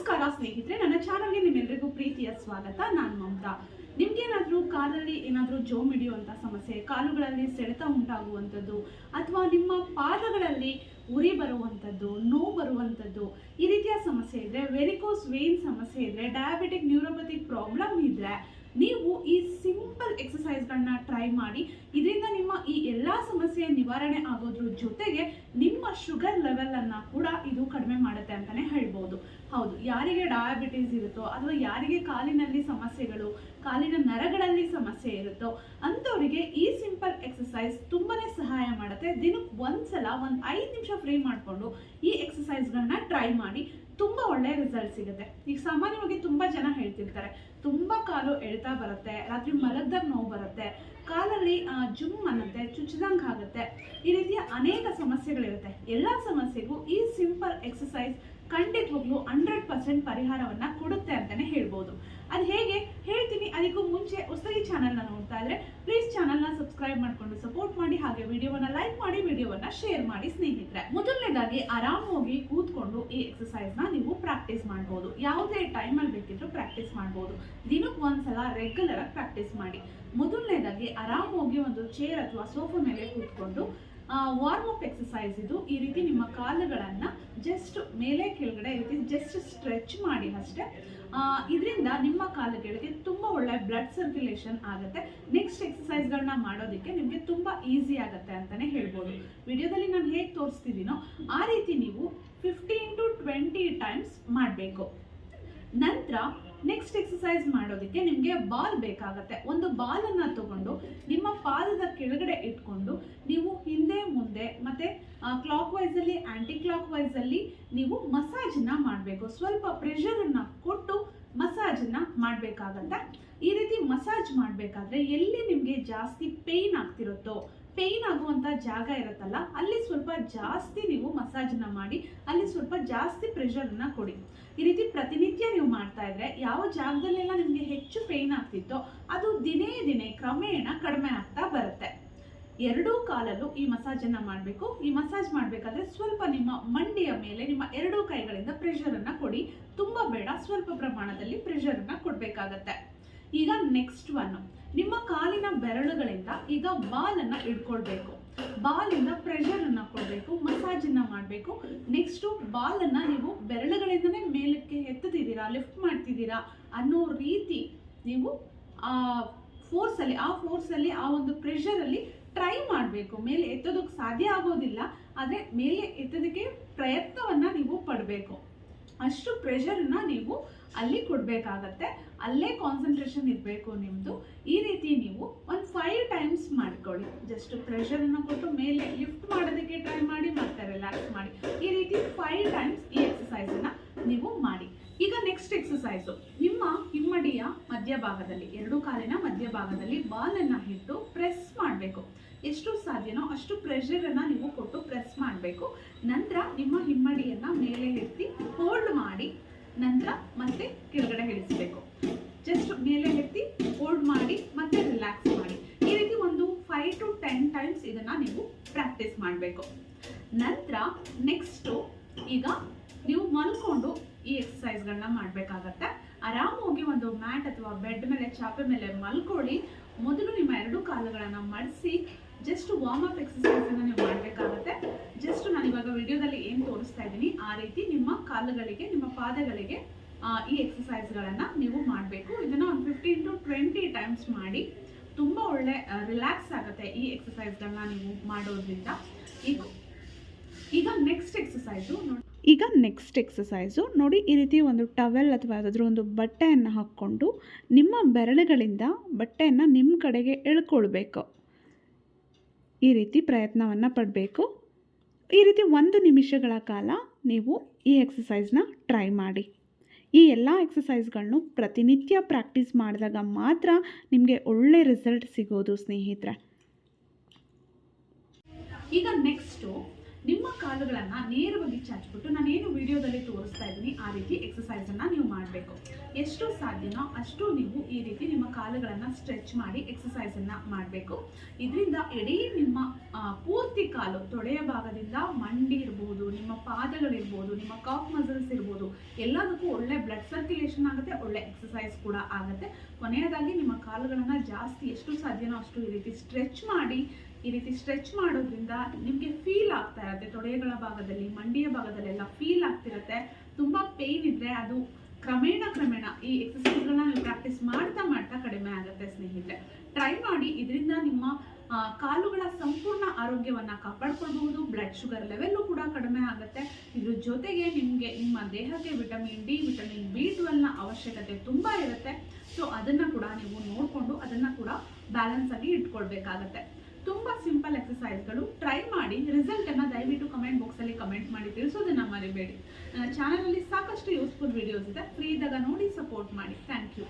ನಮಸ್ಕಾರ ಸ್ನೇಹಿತರೆ, ನನ್ನ ಚಾನಲ್ಗೆ ನಿಮ್ಮೆಲ್ಲರಿಗೂ ಪ್ರೀತಿಯ ಸ್ವಾಗತ. ನಾನು ಮಮತಾ. ನಿಮ್ಗೇನಾದರೂ ಕಾಲಲ್ಲಿ ಏನಾದರೂ ಜೋಮ್ ಹಿಡಿಯುವಂಥ ಸಮಸ್ಯೆ, ಕಾಲುಗಳಲ್ಲಿ ಸೆಳೆತ ಉಂಟಾಗುವಂಥದ್ದು, ಅಥವಾ ನಿಮ್ಮ ಪಾದಗಳಲ್ಲಿ ಉರಿ ಬರುವಂಥದ್ದು, ನೋವು ಬರುವಂಥದ್ದು, ಈ ರೀತಿಯ ಸಮಸ್ಯೆ ಇದ್ದರೆ, ವೆರಿಕೋಸ್ ವೇನ್ ಸಮಸ್ಯೆ ಇದ್ದರೆ, ಡಯಾಬಿಟಿಕ್ ನ್ಯೂರೋಪತಿಕ್ ಪ್ರಾಬ್ಲಮ್ ಇದ್ದರೆ, ನೀವು ಈ ಸಿಂಪಲ್ ಎಕ್ಸಸೈಸ್ಗಳನ್ನ ಟ್ರೈ ಮಾಡಿ. ಇದರಿಂದ ನಿಮ್ಮ ಈ ಎಲ್ಲ ಸಮಸ್ಯೆ ನಿವಾರಣೆ ಆಗೋದ್ರ ಜೊತೆಗೆ ನಿಮ್ಮ ಶುಗರ್ ಲೆವೆಲನ್ನು ಕೂಡ ಇದು ಕಡಿಮೆ ಮಾಡುತ್ತೆ ಅಂತಲೇ ಹೇಳ್ಬೋದು. ಹೌದು, ಯಾರಿಗೆ ಡಯಾಬಿಟೀಸ್ ಇರುತ್ತೋ ಅಥವಾ ಯಾರಿಗೆ ಕಾಲಿನಲ್ಲಿ ಸಮಸ್ಯೆಗಳು, ಕಾಲಿನ ನರಗಳಲ್ಲಿ ಸಮಸ್ಯೆ ಇರುತ್ತೋ ಅಂಥವರಿಗೆ ಈ ಸಿಂಪಲ್ ಎಕ್ಸಸೈಸ್ ತುಂಬಾ ಸಹಾಯ ಮಾಡುತ್ತೆ. ದಿನಕ್ಕೆ ಒಂದ್ಸಲ 5 ನಿಮಿಷ ಫ್ರೀ ಮಾಡಿಕೊಂಡು ಈ ಎಕ್ಸಸೈಸ್ಗಳನ್ನ ಟ್ರೈ ಮಾಡಿ. ತುಂಬ ಒಳ್ಳೆ ರಿಸಲ್ಟ್ ಸಿಗುತ್ತೆ. ಈಗ ಸಾಮಾನ್ಯವಾಗಿ ತುಂಬ ಜನ ಹೇಳ್ತಿರ್ತಾರೆ, ತುಂಬ ಕಾಲು ಎಳ್ತಾ ಬರುತ್ತೆ, ರಾತ್ರಿ ಮಲಗ್ದಾಗ ನೋವು ಬರುತ್ತೆ, ಕಾಲಲ್ಲಿ ಜುಮ್ ಅನ್ನತ್ತೆ, ಚುಚ್ಚಿದಂಗೆ ಆಗುತ್ತೆ, ಈ ರೀತಿಯ ಅನೇಕ ಸಮಸ್ಯೆಗಳಿರುತ್ತೆ. ಎಲ್ಲ ಸಮಸ್ಯೆಗೂ ಈ ಸಿಂಪಲ್ ಎಕ್ಸಸೈಸ್ ಖಂಡಿತವಾಗ್ಲೂ 100% ಪರಿಹಾರವನ್ನು ಕೊಡುತ್ತೆ ಅಂತಲೇ ಹೇಳ್ಬೋದು. ಅದು ಹೇಗೆ ಹೇಳ್ತೀನಿ. ಅದಕ್ಕೂ ಮುಂಚೆ ಹೊಸದಾಗಿ ಚಾನಲ್ನ ನೋಡ್ತಾ ಇದ್ರೆ ಪ್ಲೀಸ್ ಚಾನಲ್ನ ಸಬ್ಸ್ಕ್ರೈಬ್ ಮಾಡಿಕೊಂಡು ಸಪೋರ್ಟ್ ಮಾಡಿ, ಹಾಗೆ ವಿಡಿಯೋವನ್ನ ಲೈಕ್ ಮಾಡಿ, ವಿಡಿಯೋವನ್ನ ಶೇರ್ ಮಾಡಿ ಸ್ನೇಹಿತರೆ. ಮೊದಲನೇದಾಗಿ ಆರಾಮಾಗಿ ಕೂತ್ಕೊಂಡು ಈ ಎಕ್ಸಸೈಸ್ನ ನೀವು ಪ್ರಾಕ್ಟೀಸ್ ಮಾಡ್ಬೋದು. ಯಾವುದೇ ಟೈಮಲ್ಲಿ ಬೇಕಿದ್ರು ಪ್ರಾಕ್ಟೀಸ್ ಮಾಡ್ಬೋದು. ದಿನಕ್ಕೆ ಒಂದ್ಸಲ ರೆಗ್ಯುಲರ್ ಆಗಿ ಪ್ರಾಕ್ಟೀಸ್ ಮಾಡಿ. ಮೊದಲನೇದಾಗಿ ಆರಾಮಾಗಿ ಒಂದು ಚೇರ್ ಅಥವಾ ಸೋಫಾ ಮೇಲೆ ಕೂತ್ಕೊಂಡು ವಾರ್ಮ್ ಅಪ್ ಎಕ್ಸಸೈಸ್ ಇದು. ಈ ರೀತಿ ನಿಮ್ಮ ಕಾಲುಗಳನ್ನು ಜಸ್ಟ್ ಮೇಲೆ ಕೆಳಗಡೆ ಈ ರೀತಿ ಜಸ್ಟ್ ಸ್ಟ್ರೆಚ್ ಮಾಡಿ ಅಷ್ಟೇ. ಇದರಿಂದ ನಿಮ್ಮ ಕಾಲುಗಳಿಗೆ ತುಂಬ ಒಳ್ಳೆ ಬ್ಲಡ್ ಸರ್ಕ್ಯುಲೇಷನ್ ಆಗುತ್ತೆ. ನೆಕ್ಸ್ಟ್ ಎಕ್ಸಸೈಸ್ಗಳನ್ನ ಮಾಡೋದಕ್ಕೆ ನಿಮಗೆ ತುಂಬ ಈಸಿ ಆಗುತ್ತೆ ಅಂತಲೇ ಹೇಳ್ಬೋದು. ವಿಡಿಯೋದಲ್ಲಿ ನಾನು ಹೇಗೆ ತೋರಿಸ್ತಿದ್ದೀನೋ ಆ ರೀತಿ ನೀವು 15 to 20 ಟೈಮ್ಸ್ ಮಾಡಬೇಕು. ನಂತರ ನೆಕ್ಸ್ಟ್ ಎಕ್ಸಸೈಸ್ ಮಾಡೋದಕ್ಕೆ ನಿಮಗೆ ಬಾಲ್ ಬೇಕಾಗತ್ತೆ. ಒಂದು ಬಾಲನ್ನು ತಗೊಂಡು ನಿಮ್ಮ ಪಾದದ ಕೆಳಗಡೆ ಇಟ್ಕೊಂಡು ನೀವು ಹಿಂದೆ ಮುಂದೆ ಮತ್ತೆ ಕ್ಲಾಕ್ ವೈಸಲ್ಲಿ ಆ್ಯಂಟಿ ಕ್ಲಾಕ್ ವೈಸಲ್ಲಿ ನೀವು ಮಸಾಜನ್ನ ಮಾಡಬೇಕು. ಸ್ವಲ್ಪ ಪ್ರೆಷರನ್ನು ಕೊಟ್ಟು ಮಸಾಜನ್ನ ಮಾಡಬೇಕಾಗತ್ತೆ. ಈ ರೀತಿ ಮಸಾಜ್ ಮಾಡಬೇಕಾದ್ರೆ ಎಲ್ಲಿ ನಿಮಗೆ ಜಾಸ್ತಿ ಪೇಯ್ನ್ ಆಗ್ತಿರುತ್ತೋ, ಪೇಯ್ನ್ ಆಗುವಂಥ ಜಾಗ ಇರುತ್ತಲ್ಲ, ಅಲ್ಲಿ ಸ್ವಲ್ಪ ಜಾಸ್ತಿ ನೀವು ಮಸಾಜನ್ನ ಮಾಡಿ, ಅಲ್ಲಿ ಸ್ವಲ್ಪ ಜಾಸ್ತಿ ಪ್ರೆಷರನ್ನು ಕೊಡಿ. ಈ ರೀತಿ ಪ್ರತಿನಿತ್ಯ ನೀವು ಮಾಡ್ತಾ ಇದ್ರೆ ಯಾವ ಜಾಗದಲ್ಲೆಲ್ಲ ನಿಮಗೆ ಹೆಚ್ಚು ಪೇಯ್ನ್ ಆಗ್ತಿತ್ತೋ ಅದು ದಿನೇ ದಿನೇ ಕ್ರಮೇಣ ಕಡಿಮೆ ಆಗ್ತಾ ಬರುತ್ತೆ. ಎರಡೂ ಕಾಲಲ್ಲೂ ಈ ಮಸಾಜನ್ನು ಮಾಡಬೇಕು. ಈ ಮಸಾಜ್ ಮಾಡಬೇಕಾದ್ರೆ ಸ್ವಲ್ಪ ನಿಮ್ಮ ಮಂಡಿಯ ಮೇಲೆ ನಿಮ್ಮ ಎರಡೂ ಕೈಗಳಿಂದ ಪ್ರೆಷರನ್ನು ಕೊಡಿ. ತುಂಬ ಬೇಡ, ಸ್ವಲ್ಪ ಪ್ರಮಾಣದಲ್ಲಿ ಪ್ರೆಷರನ್ನು ಕೊಡಬೇಕಾಗತ್ತೆ. ಈಗ ನೆಕ್ಸ್ಟ್ ಒನ್, ನಿಮ್ಮ ಕಾಲಿನ ಬೆರಳುಗಳಿಂದ ಈಗ ಬಾಲನ್ನು ಇಟ್ಕೊಳ್ಬೇಕು. ಬಾಲಿಂದ ಪ್ರೆಷರನ್ನು ಕೊಡಬೇಕು, ಮಸಾಜನ್ನು ಮಾಡಬೇಕು. ನೆಕ್ಸ್ಟು ಬಾಲನ್ನು ನೀವು ಬೆರಳುಗಳಿಂದನೇ ಮೇಲಕ್ಕೆ ಎತ್ತುತ್ತಿದ್ದೀರಾ, ಲಿಫ್ಟ್ ಮಾಡ್ತಿದ್ದೀರಾ ಅನ್ನೋ ರೀತಿ ನೀವು ಫೋರ್ಸಲ್ಲಿ ಆ ಒಂದು ಪ್ರೆಷರಲ್ಲಿ ಟ್ರೈ ಮಾಡಬೇಕು. ಮೇಲೆ ಎತ್ತೋದಕ್ಕೆ ಸಾಧ್ಯ ಆಗೋದಿಲ್ಲ, ಆದರೆ ಮೇಲೆ ಎತ್ತೋದಕ್ಕೆ ಪ್ರಯತ್ನವನ್ನು ನೀವು ಪಡಬೇಕು. ಅಷ್ಟು ಪ್ರೆಷರನ್ನು ನೀವು ಅಲ್ಲಿ ಕೊಡಬೇಕಾಗತ್ತೆ. ಅಲ್ಲೇ ಕಾನ್ಸಂಟ್ರೇಷನ್ ಇರಬೇಕು ನಿಮ್ಮದು. ಈ ರೀತಿ ನೀವು ಒಂದು 5 ಟೈಮ್ಸ್ ಮಾಡ್ಕೊಳ್ಳಿ. ಜಸ್ಟ್ ಪ್ರೆಷರನ್ನು ಕೊಟ್ಟು ಮೇಲೆ ಲಿಫ್ಟ್ ಮಾಡೋದಕ್ಕೆ ಟ್ರೈ ಮಾಡಿ, ಮತ್ತೆ ರಿಲ್ಯಾಕ್ಸ್ ಮಾಡಿ. ಈ ರೀತಿ 5 ಟೈಮ್ಸ್ ಈ ಎಕ್ಸಸೈಸನ್ನು ನೀವು ಮಾಡಿ. ಈಗ ನೆಕ್ಸ್ಟ್ ಎಕ್ಸಸೈಸು, ನಿಮ್ಮ ಹಿಮ್ಮಡಿಯ ಮಧ್ಯಭಾಗದಲ್ಲಿ, ಎರಡು ಕಾಲಿನ ಮಧ್ಯಭಾಗದಲ್ಲಿ ಬಾಲನ್ನು ಇಟ್ಟು ಪ್ರೆಸ್ ಮಾಡಬೇಕು. ಎಷ್ಟು ಸಾಧ್ಯನೋ ಅಷ್ಟು ಪ್ರೆಷರನ್ನು ನೀವು ಕೊಟ್ಟು ಪ್ರೆಸ್ ಮಾಡಬೇಕು. ನಂತರ ನಿಮ್ಮ ಹಿಮ್ಮಡಿಯನ್ನು ಮೇಲೆ ಎತ್ತಿ ಹೋಲ್ಡ್ ಮಾಡಿ, ನಂತರ ಮತ್ತೆ ಕೆಳಗಡೆ ಇಳಿಸಬೇಕು. ಜಸ್ಟ್ ಮೇಲೆ ಎತ್ತಿ ಹೋಲ್ಡ್ ಮಾಡಿ ಮತ್ತೆ ರಿಲ್ಯಾಕ್ಸ್ ಮಾಡಿ. ಈ ರೀತಿ ಒಂದು 5 to 10 ಟೈಮ್ಸ್ ಇದನ್ನು ನೀವು ಪ್ರಾಕ್ಟೀಸ್ ಮಾಡಬೇಕು. ನಂತರ ನೆಕ್ಸ್ಟು, ಈಗ ನೀವು ಮಲ್ಕೊಂಡು ಈ ಎಕ್ಸಸೈಸ್ಗಳನ್ನ ಮಾಡಬೇಕಾಗತ್ತೆ. ಆರಾಮಾಗಿ ಒಂದು ಮ್ಯಾಟ್ ಅಥವಾ ಬೆಡ್ ಮೇಲೆ, ಚಾಪೆ ಮೇಲೆ ಮಲ್ಕೊಳ್ಳಿ. ಮೊದಲು ನಿಮ್ಮ ಎರಡು ಕಾಲುಗಳನ್ನು ಮಡಿಸಿ ಜಸ್ಟ್ ವಾರ್ಮ್ ಅಪ್ ಎಕ್ಸಸೈಸನ್ನು ನೀವು ಮಾಡಬೇಕಾಗತ್ತೆ. ಜಸ್ಟ್ ನಾನು ಇವಾಗ ವಿಡಿಯೋದಲ್ಲಿ ಏನು ತೋರಿಸ್ತಾ ಇದ್ದೀನಿ ಆ ರೀತಿ ನಿಮ್ಮ ಕಾಲುಗಳಿಗೆ, ನಿಮ್ಮ ಪಾದಗಳಿಗೆ ಈ ಎಕ್ಸಸೈಸ್ಗಳನ್ನು ನೀವು ಮಾಡಬೇಕು. ಇದನ್ನು ಒಂದು 15 to 20 ಟೈಮ್ಸ್ ಮಾಡಿ. ತುಂಬ ಒಳ್ಳೆ ರಿಲ್ಯಾಕ್ಸ್ ಆಗುತ್ತೆ ಈ ಎಕ್ಸಸೈಸ್ಗಳನ್ನ ನೀವು ಮಾಡೋದ್ರಿಂದ. ಈಗ ನೆಕ್ಸ್ಟ್ ಎಕ್ಸಸೈಸು ನೋಡಿ, ಈ ರೀತಿ ಒಂದು ಟವೆಲ್ ಅಥವಾ ಯಾವುದಾದ್ರೂ ಒಂದು ಬಟ್ಟೆಯನ್ನು ಹಾಕ್ಕೊಂಡು ನಿಮ್ಮ ಬೆರಳುಗಳಿಂದ ಬಟ್ಟೆಯನ್ನು ನಿಮ್ಮ ಕಡೆಗೆ ಎಳ್ಕೊಳ್ಬೇಕು. ಈ ರೀತಿ ಪ್ರಯತ್ನವನ್ನು ಪಡಬೇಕು. ಈ ರೀತಿ 1 ನಿಮಿಷಗಳ ಕಾಲ ನೀವು ಈ ಎಕ್ಸಸೈಸ್ನ ಟ್ರೈ ಮಾಡಿ. ಈ ಎಲ್ಲ ಎಕ್ಸಸೈಸ್ಗಳನ್ನು ಪ್ರತಿನಿತ್ಯ ಪ್ರಾಕ್ಟೀಸ್ ಮಾಡಿದಾಗ ಮಾತ್ರ ನಿಮಗೆ ಒಳ್ಳೆ ರಿಸಲ್ಟ್ ಸಿಗೋದು ಸ್ನೇಹಿತರೆ. ಈಗ ನೆಕ್ಸ್ಟು, ನಿಮ್ಮ ಕಾಲುಗಳನ್ನು ನೇರವಾಗಿ ಚಾಚಿಬಿಟ್ಟು ನಾನೇನು ವಿಡಿಯೋದಲ್ಲಿ ತೋರಿಸ್ತಾ ಇದ್ದೀನಿ ಆ ರೀತಿ ಎಕ್ಸಸೈಸನ್ನು ನೀವು ಮಾಡಿ. ಮಾಡಬೇಕು. ಎಷ್ಟು ಸಾಧ್ಯನೋ ಅಷ್ಟು ನೀವು ಈ ರೀತಿ ನಿಮ್ಮ ಕಾಲುಗಳನ್ನು ಸ್ಟ್ರೆಚ್ ಮಾಡಿ ಎಕ್ಸಸೈಸನ್ನು ಮಾಡಬೇಕು. ಇದರಿಂದ ಇಡೀ ನಿಮ್ಮ ಪೂರ್ತಿ ಕಾಲು, ತೊಡೆಯ ಭಾಗದಿಂದ ಮಂಡಿ ಇರ್ಬೋದು, ನಿಮ್ಮ ಪಾದಗಳಿರ್ಬೋದು, ನಿಮ್ಮ ಕಾಫ್ ಮಸಲ್ಸ್ ಇರ್ಬೋದು, ಎಲ್ಲದಕ್ಕೂ ಒಳ್ಳೆ ಬ್ಲಡ್ ಸರ್ಕ್ಯುಲೇಷನ್ ಆಗುತ್ತೆ, ಒಳ್ಳೆ ಎಕ್ಸಸೈಸ್ ಕೂಡ ಆಗುತ್ತೆ. ಕೊನೆಯದಾಗಿ ನಿಮ್ಮ ಕಾಲುಗಳನ್ನು ಜಾಸ್ತಿ ಎಷ್ಟು ಸಾಧ್ಯನೋ ಅಷ್ಟು ಈ ರೀತಿ ಸ್ಟ್ರೆಚ್ ಮಾಡಿ. ಈ ರೀತಿ ಸ್ಟ್ರೆಚ್ ಮಾಡೋದ್ರಿಂದ ನಿಮಗೆ ಫೀಲ್ ಆಗ್ತಾ ಇರುತ್ತೆ, ತೊಡೆಗಳ ಭಾಗದಲ್ಲಿ, ಮಂಡಿಯ ಭಾಗದಲ್ಲೆಲ್ಲ ಫೀಲ್ ಆಗ್ತಿರುತ್ತೆ. ತುಂಬ ಪೇಯ್ನ್ ಇದ್ದರೆ ಅದು ಕ್ರಮೇಣ ಈ ಎಕ್ಸಸೈಸ್ಗಳನ್ನ ನೀವು ಪ್ರಾಕ್ಟೀಸ್ ಮಾಡ್ತಾ ಕಡಿಮೆ ಆಗುತ್ತೆ ಸ್ನೇಹಿತರೆ. ಟ್ರೈ ಮಾಡಿ. ಇದರಿಂದ ನಿಮ್ಮ ಕಾಲುಗಳ ಸಂಪೂರ್ಣ ಆರೋಗ್ಯವನ್ನು ಕಾಪಾಡ್ಕೊಳ್ಬಹುದು. ಬ್ಲಡ್ ಶುಗರ್ ಲೆವೆಲ್ಲು ಕೂಡ ಕಡಿಮೆ ಆಗುತ್ತೆ. ಇದ್ರ ಜೊತೆಗೆ ನಿಮಗೆ ನಿಮ್ಮ ದೇಹಕ್ಕೆ ವಿಟಮಿನ್ ಡಿ, ವಿಟಮಿನ್ B12ನ ಅವಶ್ಯಕತೆ ತುಂಬ ಇರುತ್ತೆ. ಸೊ ಅದನ್ನು ಕೂಡ ನೀವು ನೋಡಿಕೊಂಡು ಅದನ್ನು ಕೂಡ ಬ್ಯಾಲೆನ್ಸ್ ಆಗಿ ಇಟ್ಕೊಳ್ಬೇಕಾಗತ್ತೆ. ತುಂಬ ಸಿಂಪಲ್ ಎಕ್ಸಸೈಸ್ಗಳು. ಟ್ರೈ ಮಾಡಿ. ರಿಸಲ್ಟನ್ನು ದಯವಿಟ್ಟು ಕಮೆಂಟ್ ಬಾಕ್ಸಲ್ಲಿ ಕಮೆಂಟ್ ಮಾಡಿ ತಿಳಿಸೋದನ್ನು ಮರಿಬೇಡಿ. ನನ್ನ ಚಾನಲಲ್ಲಿ ಸಾಕಷ್ಟು ಯೂಸ್ಫುಲ್ ವಿಡಿಯೋಸ್ ಇದೆ. ಫ್ರೀ ಇದ್ದಾಗ ನೋಡಿ ಸಪೋರ್ಟ್ ಮಾಡಿ. Thank you.